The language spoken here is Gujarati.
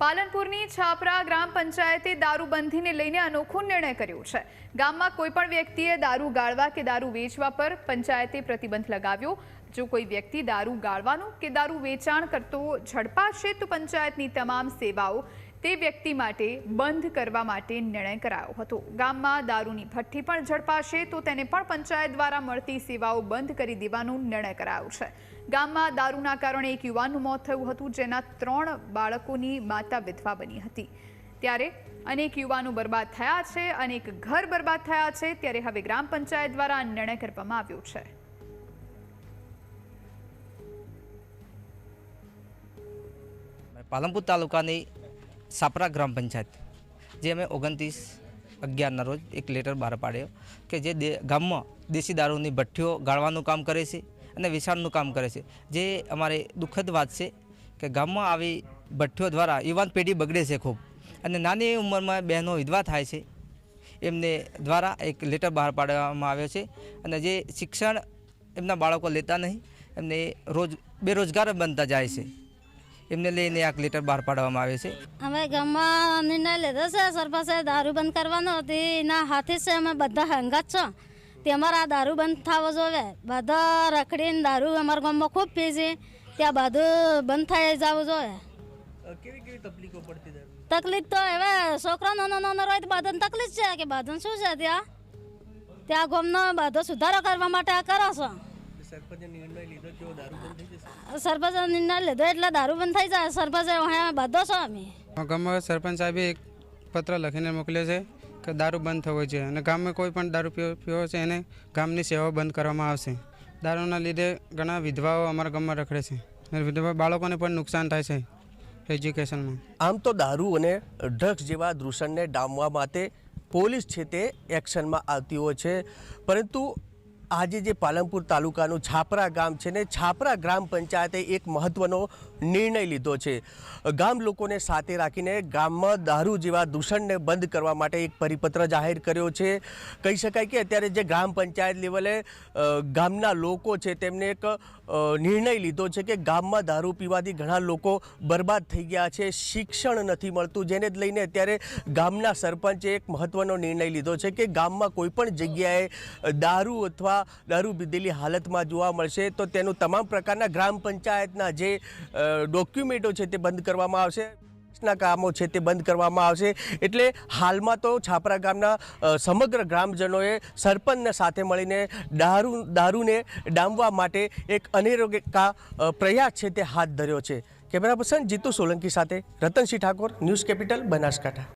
પાલનપુરની છાપરા ગ્રામ પંચાયતે દારૂબંધીને લઈને અનોખો નિર્ણય કર્યો છે। ગામમાં કોઈપણ વ્યક્તિએ દારૂ ગાળવા કે દારૂ વેચવા પર પંચાયતે પ્રતિબંધ લગાવ્યો। જો કોઈ વ્યક્તિ દારૂ ગાળવાનું કે દારૂ વેચાણ કરતો ઝડપાશે તો પંચાયતની તમામ સેવાઓ તે વ્યક્તિ માટે બંધ કરવા માટે નિર્ણય કરાયો હતો। ગામમાં દારૂની ભઠ્ઠી પણ ઝડપાશે તો તેને પણ પંચાયત દ્વારા મળતી સેવાઓ બંધ કરી દેવાનો નિર્ણય કરાયો છે। ગામમાં દારૂના કારણે એક યુવાનનું મોત થયું હતું, જેના 3 બાળકોની માતા વિધવા બની હતી। ત્યારે અનેક યુવાનો બરબાદ થયા છે, અનેક ઘર બરબાદ થયા છે। ત્યારે હવે ગ્રામ પંચાયત દ્વારા આ નિર્ણય કરવામાં આવ્યો છે। પાલનપુર તાલુકાની છાપરા ગ્રામ પંચાયત જે અમે 29/11ના રોજ એક લેટર બહાર પાડ્યો કે જે ગામમાં દેશી દારૂની ભઠ્ઠીઓ ગાળવાનું કામ કરે છે અને વેચાણનું કામ કરે છે। જે અમારે દુઃખદ વાત છે કે ગામમાં આવી ભઠ્ઠીઓ દ્વારા યુવાન પેઢી બગડે છે ખૂબ, અને નાની ઉંમરમાં બહેનો વિધવા થાય છે। એમને દ્વારા એક લેટર બહાર પાડવામાં આવ્યો છે, અને જે શિક્ષણ એમના બાળકો લેતા નહીં, એમને બેરોજગાર બનતા જાય છે। એમને લઈને એક લેટર બહાર પાડવામાં આવે છે। અમે ગામમાં નિર્ણય લીધો છે, સરપંચે દારૂ બંધ કરવાનો હતી, એના હાથે છે અમે બધા હંગાત છો તે અમારા દારૂ બંધ થવો જોઈએ। બધા રખડીને દારૂ અમારા ગામમાં ખૂબ પી છે, ત્યાં બધું બંધ થઈ જવું જોઈએ। કેવી તકલીફો પડતી દારૂ? તકલીફ તો હવે છોકરા નાનો હોય તો બધાને તકલીફ છે કે બધાને શું છે, ત્યાં ગામનો બધો સુધારો કરવા માટે આ કરો છો। સરપંચે નિર્ણય લીધો એટલે દારૂ બંધ થઈ જાય। સરપંચે બધો છો અમે ગામમાં સરપંચ સાહેબે એક પત્ર લખીને મોકલ્યો છે કે દારૂ બંધ થવો જોઈએ, અને ગામમાં કોઈ પણ દારૂ પીવો છે એને ગામની સેવાઓ બંધ કરવામાં આવશે। દારૂના લીધે ઘણા વિધવાઓ અમારા ગામમાં રખડે છે, અને વિધવા બાળકોને પણ નુકસાન થાય છે એજ્યુકેશનમાં। આમ તો દારૂ અને ડ્રગ્સ જેવા દૂષણને ડામવા માટે પોલીસ છે તે એક્શનમાં આવતી હોય છે, પરંતુ આજે જે પાલનપુર તાલુકાનું છાપરા ગામ છે ને, છાપરા ગ્રામ પંચાયતે એક મહત્ત્વનો નિર્ણય લીધો છે। ગામ લોકોને સાથે રાખીને ગામમાં દારૂ જેવા દૂષણને બંધ કરવા માટે એક પરિપત્ર જાહેર કર્યો છે। કહી શકાય કે અત્યારે જે ગ્રામ પંચાયત લેવલે ગામના લોકો છે તેમને એક નિર્ણય લીધો છે કે ગામમાં દારૂ પીવાથી ઘણા લોકો બરબાદ થઈ ગયા છે, શિક્ષણ નથી મળતું, જેને જ લઈને અત્યારે ગામના સરપંચે એક મહત્ત્વનો નિર્ણય લીધો છે કે ગામમાં કોઈપણ જગ્યાએ દારૂ અથવા દારૂ પીધેલી હાલતમાં જોવા મળશે તો તેનું તમામ પ્રકારના ગ્રામ પંચાયતના જે ડોક્યુમેન્ટો છે તે બંધ કરવામાં આવશે, ના કામો છે તે બંધ કરવામાં આવશે। એટલે હાલમાં તો છાપરા ગામના સમગ્ર ગ્રામજનોએ સરપંચને સાથે મળીને દારૂને ડામવા માટે એક અનેરો પ્રયાસ છે તે હાથ ધર્યો છે। કેમેરા પર્સન જીતુ સોલંકી સાથે રતનસિંહ ઠાકોર, ન્યૂઝ કેપિટલ, બનાસકાંઠા।